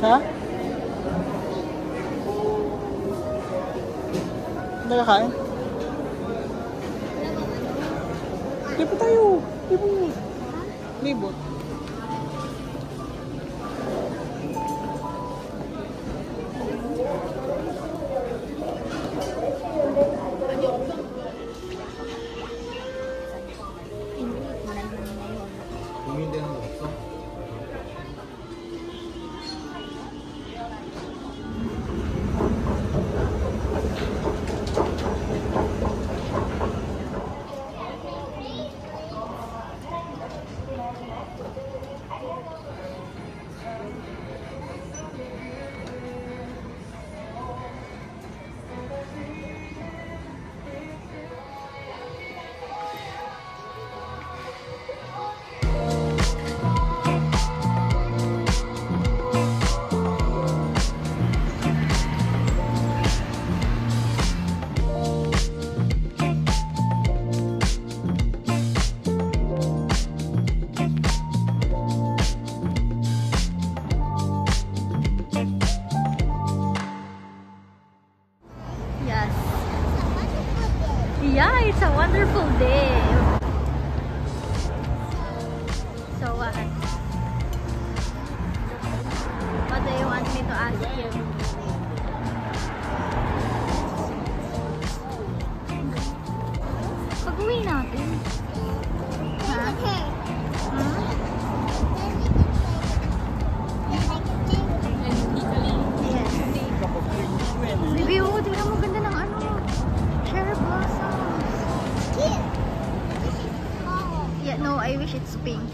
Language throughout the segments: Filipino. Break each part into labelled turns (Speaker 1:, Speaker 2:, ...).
Speaker 1: Ha? Hindi ka kain? Libot tayo. Libot. Libot.
Speaker 2: Yeah, it's a wonderful day. So what? What do you want me to ask you? Pag-uwi natin. Ha? Yes. Baby, oh, tingnan mo ganda ng ano. Cherry blossoms. Yeah, no, I wish it's pink.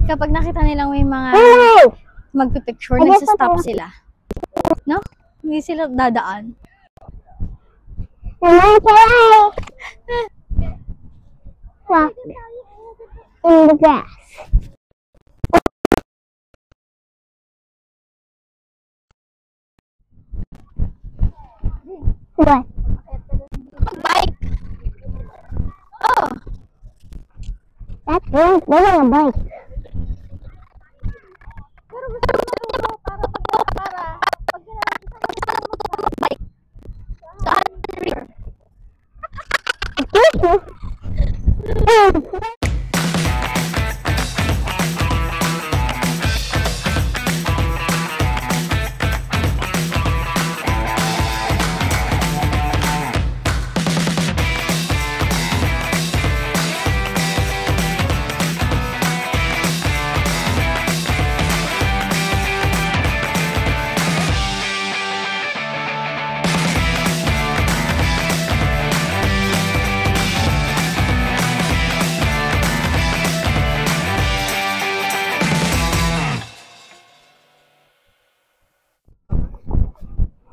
Speaker 2: Kapag nakita nilang may mga magpipicture, nagsistop sila. No? Hindi sila dadaan.
Speaker 3: In the grass. What?
Speaker 2: Bike! Oh!
Speaker 3: That's really a bike.
Speaker 2: Pero gusto ko maturo para pag bike. Saan? River.
Speaker 3: Excuse me.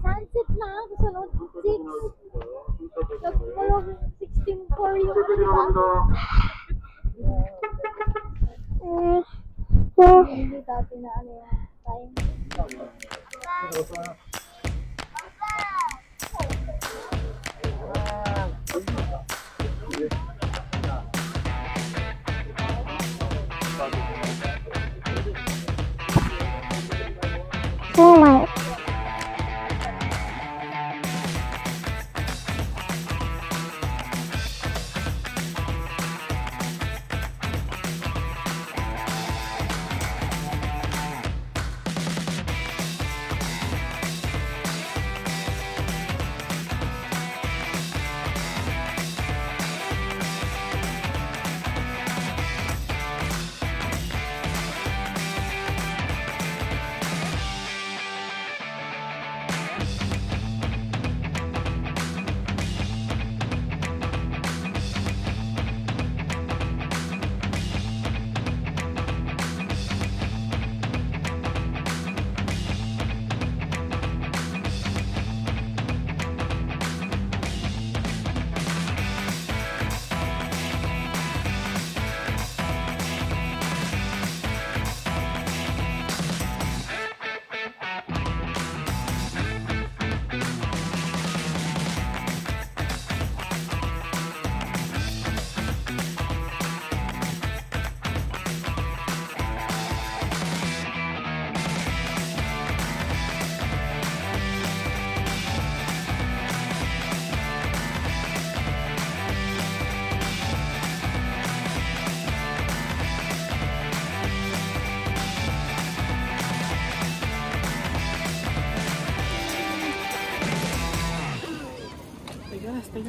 Speaker 2: Sunset na. Kasunod 6. Nagpulog 16 for you. Hindi dati na ano yung time.
Speaker 3: Oh my.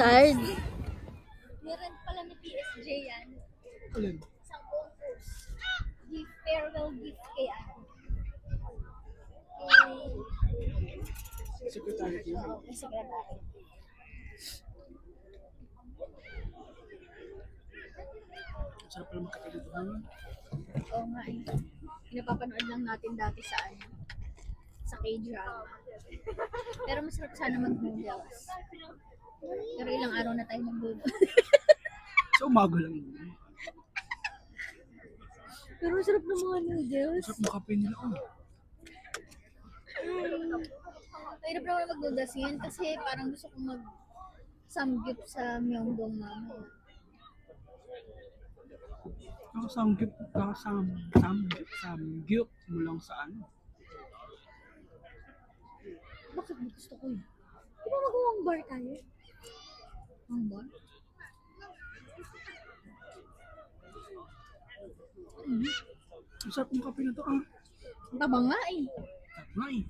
Speaker 2: Card. Meron pala ni PSJ yan.
Speaker 1: Alin?
Speaker 2: Isang concourse. Gift, farewell gift kay ano.
Speaker 1: Secretary team.
Speaker 2: Kay secretary.
Speaker 1: Sarap pala magkakalibuhan yun.
Speaker 2: Oo nga eh. Pinapapanood lang natin dati sa ano. Sa K-drama. Pero masarap sana mag-noodles. Pero ilang araw na tayo mag-noodles.
Speaker 1: So, umaga lang yun.
Speaker 2: Pero masarap ng mga noodles.
Speaker 1: Sarap ng kape nila. Oh.
Speaker 2: Mahirap naman mag-noodles ngayon kasi parang gusto kong mag-samgyup sa Myeongdong mamaya.
Speaker 1: Samgyup mo lang sa ano.
Speaker 2: Bakit mo gusto ko yun? Di ba magawang bar tayo? Ang bar?
Speaker 1: Ang sarap ng kape na to ah.
Speaker 2: Ang taba nga eh.
Speaker 1: Sarap nga eh.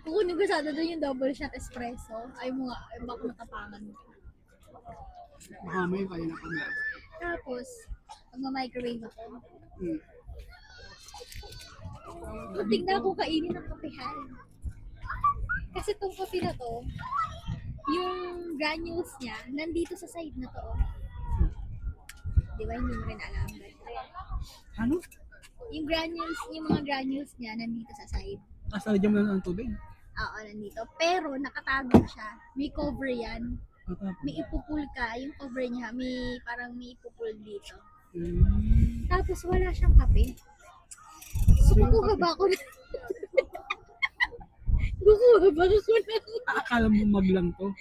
Speaker 2: Kukunin ko sana doon yung double shot espresso. Ay mo nga, ay baka matapangan mo.
Speaker 1: Baka may kaya na kami.
Speaker 2: Tapos, magma-microwave ako. Kunting na ako kainin ng kapehan. Kasi itong kape na to, yung granules niya, nandito sa side na to. Di ba? Hindi mo rin alam.
Speaker 1: Ano?
Speaker 2: Yung granules, yung mga granules niya, nandito sa side.
Speaker 1: Tapos nalagyan mo na ng tubig.
Speaker 2: Oo, nandito. Pero nakatago siya. May cover yan.
Speaker 1: Tapos,
Speaker 2: May ipupul ka. Yung cover niya, may parang may ipupul dito.
Speaker 1: mm,
Speaker 2: Tapos wala siyang kape. So, kukuha ba ako na? Kukuha ba ako na?
Speaker 1: akala mo maglang to.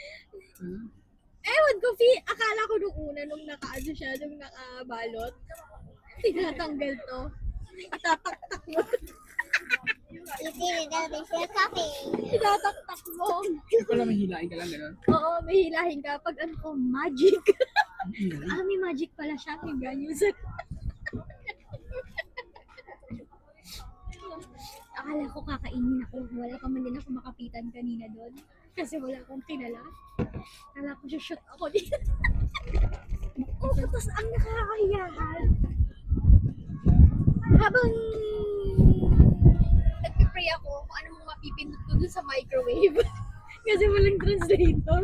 Speaker 2: Ewan ko, akala ko nung una, nung nakaano siya, nung nakabalot, tinatanggal to. Itataktak mo. Tinataktak mo.
Speaker 1: Hindi pala may hilain ka lang gano'n.
Speaker 2: Oo, may hilahin ka. Pag ano ko, magic.
Speaker 1: Ang galing.
Speaker 2: May magic pala siya. May granules. Akala ko kakainin ako. Wala pa man din ako makapitan kanina doon. Kasi wala akong kinala. Akala ko shoot ako dito. Oh, tapos ang nakakahiyahan. Habang nagpipray ako kung ano mong mapipindot ko dun sa microwave. Kasi walang translator.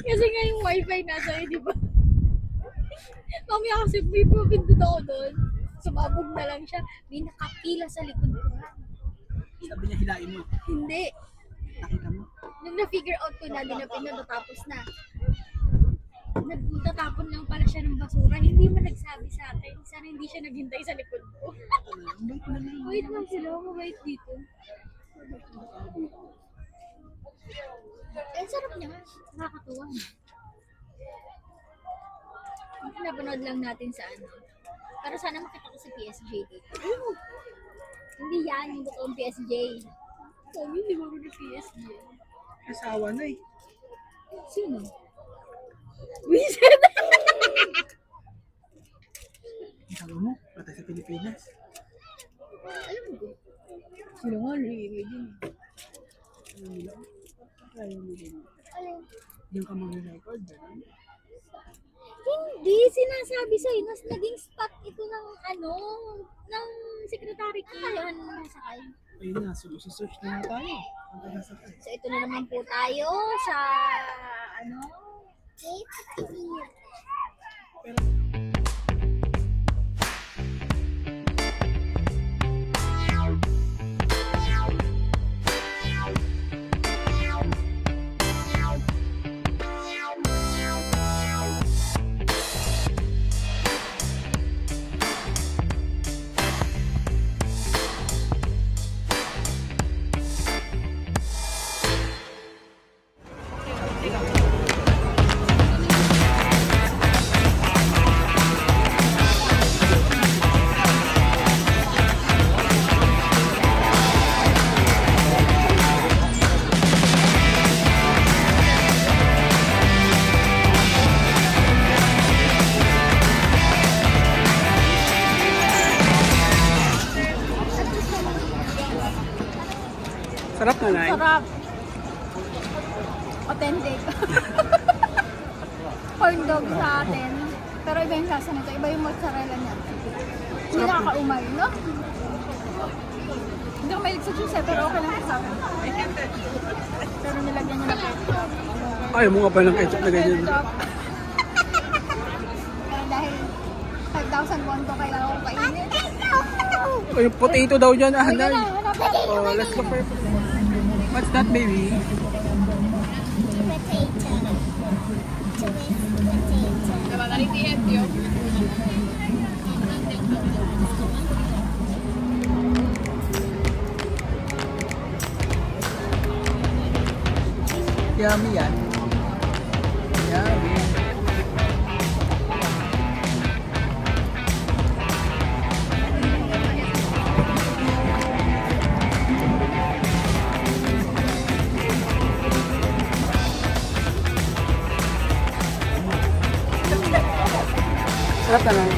Speaker 2: Kasi nga yung wifi nasa di ba? Mamaya kasi may pipindot ako dun. Sumabog na lang siya. May nakapila sa likod ko.
Speaker 1: Sabi niya hilain mo.
Speaker 2: Hindi.
Speaker 1: Nakita mo?
Speaker 2: Nung na-figure out ko na, din na pinatapos na. Nagtatapon lang pala siya ng basura. Hindi mo nagsabi sa akin. Sana hindi siya naghintay sa likod ko. Wait lang sila. Mabait dito. Ang sarap niya. Nakakatuwa. Napanood lang natin sa ano. Pero sana makita ko si PSJ dito. Hindi yan yung totoong PSJ. Sabi, hindi mo ko na PSJ.
Speaker 1: Asawa na eh.
Speaker 2: Sino? Wizard!
Speaker 1: Sabi mo, patay sa Pilipinas.
Speaker 2: Alam mo, sila nga narinig yun.
Speaker 1: Ayaw mo din. Yung ka mag-record, gano'n?
Speaker 2: Hindi, sinasabi sa'yo, nas naging spot ito ng ano, ng secretary ko. Ayaw na nasakay.
Speaker 1: Ayun na, search na tayo.
Speaker 2: So ito na naman po tayo sa, ano,
Speaker 1: Sarap na, Nay.
Speaker 2: sarap. Authentic. corn dog sa atin. Pero iba yung sasa nito. Iba yung mozzarella niya. Hindi nakakaumay, no? Hindi ako mahilig sa cheese pero okay lang sa akin. Pero nilagyan niya na ketchup.
Speaker 1: Ayaw mo nga pa ng ketchup na ganyan.
Speaker 2: Pero dahil 5,000 won ko, kailangan ko kainin.
Speaker 1: Oh, yung potato daw dyan,
Speaker 2: Ay,
Speaker 1: Nay.
Speaker 2: hanapin.
Speaker 1: Oh, let's go for it. What's that, baby? Yummy yan. Yummy. Sarap na lang.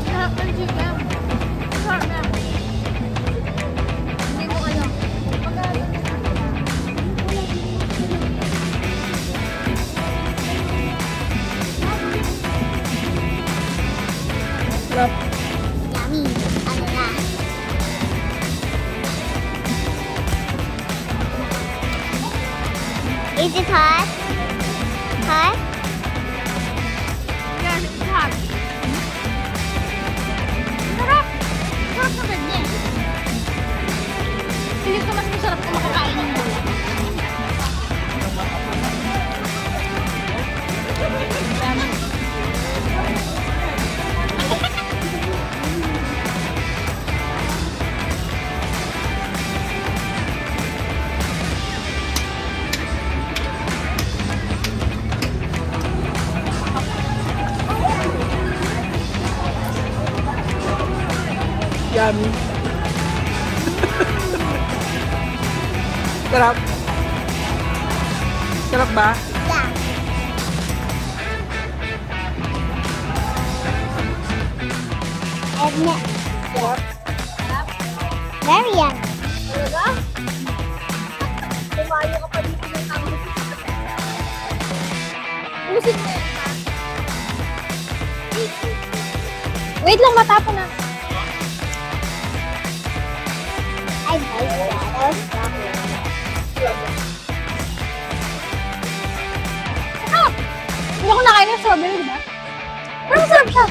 Speaker 2: Sarap ng chicken. Sarap na. Hindi mo ano.
Speaker 1: Sarap.
Speaker 3: Yummy. Ano na? Is it hot? Hot?
Speaker 2: Yes, it's hot. Sarap! Sarap na ganyan. Pilit ko mas masarap kung makakain ng gulay.
Speaker 1: Yummy. Sarap. Sarap ba?
Speaker 3: Yeah. And next. Very yummy.
Speaker 2: Talaga? Tumayo ka pa dito ng tango. Usin mo yan, ha? Wait lang, matapon na.
Speaker 3: I like that. That was strawberry.
Speaker 2: Sarap! Hindi ako nakain ng strawberry, diba? Pero masarap siya.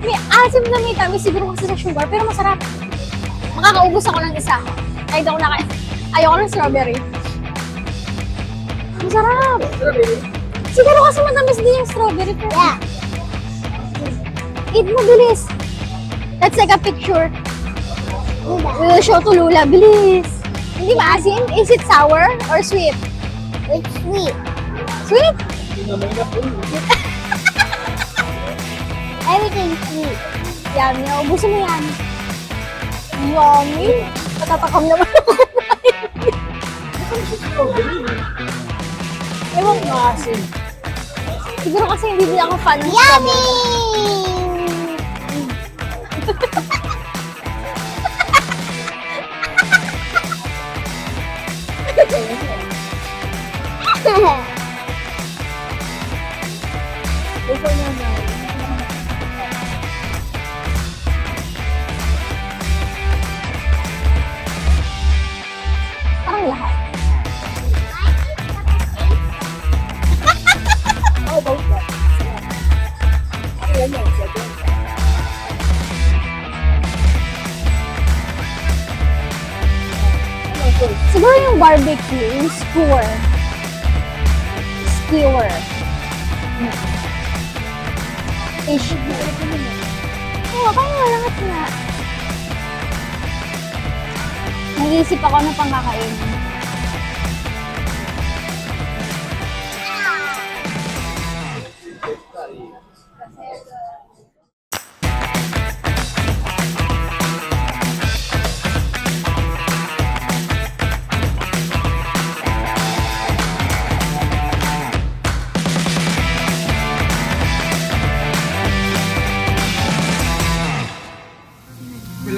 Speaker 2: May asim na may tamis siguro kasi sa sugar, pero masarap. Makakaubos ako ng isa. Kahit ako nakain. Ayoko ng strawberry. Masarap! Siguro kasi matamis din yung strawberry. Pero
Speaker 3: Yeah.
Speaker 2: eat mo, bilis. Let's take a picture.
Speaker 3: Lula.
Speaker 2: We will show to Lula. Bilis! Hindi ba asin? Is it sour or sweet?
Speaker 3: It's sweet.
Speaker 2: Sweet?
Speaker 3: Everything's sweet.
Speaker 2: Yummy. Ubusin mo yan. Yummy. Matatakam naman ako. Ewan ko. Siguro kasi hindi din ako fan ng
Speaker 3: Yummy!
Speaker 2: Parang lahat. Siguro yung barbecue, yung skewer. Skewer. Fish. Oo, parang lahat nga. Nag-iisip ako ng pangkakain.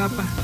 Speaker 4: Wala pa.